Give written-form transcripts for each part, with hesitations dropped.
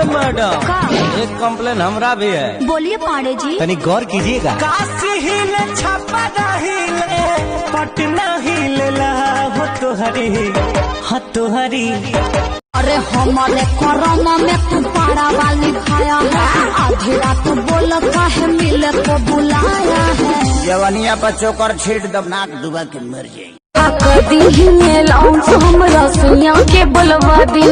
Madam एक complain हमरा भी है। बोलिए पांडे जी। तनी गौर कीजिएगा। काशी हिले छापा हिले पटना हिले हो तुहरी अरे हमारे कोरोना में तू पारा वाली खाया है, आधी रात बोलता है मिले को बुलाया है। जवानिया पर चोकर छीट दब नाक डुबा के मर जाए। हमरा के बुलवा दी,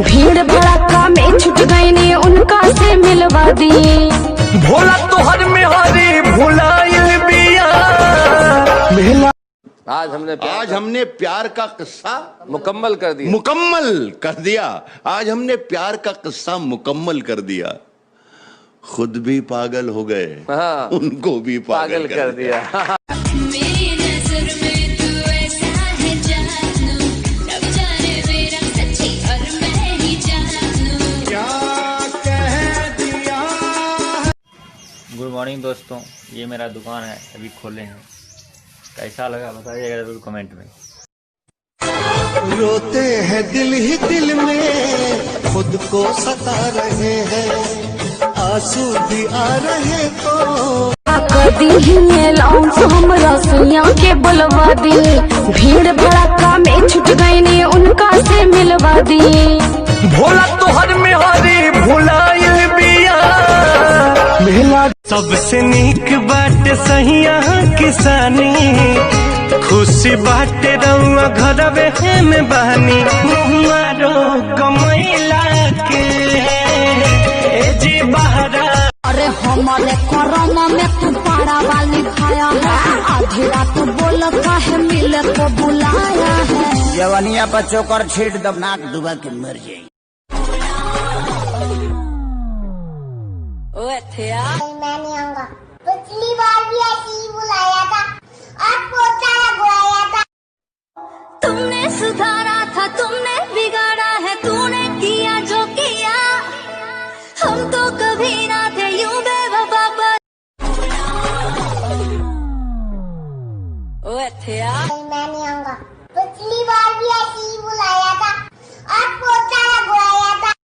भीड़ भड़का में छुट गई ने उनका से मिलवा दी। भोला तोहर में हरी भुलाइल बिया। आज हमने प्यार का किस्सा मुकम्मल कर दिया। आज हमने प्यार का किस्सा मुकम्मल कर दिया। खुद भी पागल हो गए, हाँ, उनको भी पागल कर दिया। मेरी नजर में तू ऐसा है जानू, रब जाने मेरा सच्ची और मैं ही जानू। क्या कह दिया। गुड मॉर्निंग दोस्तों, ये मेरा दुकान है, अभी खोले हैं। कैसा लगा बताइएगा जरूर कमेंट में। रोते हैं दिल ही दिल में, खुद को सता रहे हैं, आंसू भी आ रहे तो हमरा के बुलवा दी, भीड़ भड़का में छुट गई ने उनका से मिलवा दी। भोला तोहर में हरी भुलाइल बिया। सबसे नीक बाटे सहिया किसानी, खुशी बाटे रउआ घरवे में बहानी। मारो कमैला के जी बहरा। अरे हमारे कोरोना में तू पारा वाली खाया है, आधी रात बोलता है मिले को बुलाया है। जवानिया पर चोकर छीट दब नाक डुबा के मर जाए। मैं नहीं आऊंगा। पिछली बार भी ऐसे ही बुलाया था और पोता लगवाया था। तुमने सुधारा था, तुमने बिगाड़ा है, तूने किया जो किया, हम तो कभी ना थे यूं बेवफा। मैं नहीं आऊंगा। पिछली बार भी ऐसे ही बुलाया था और पोता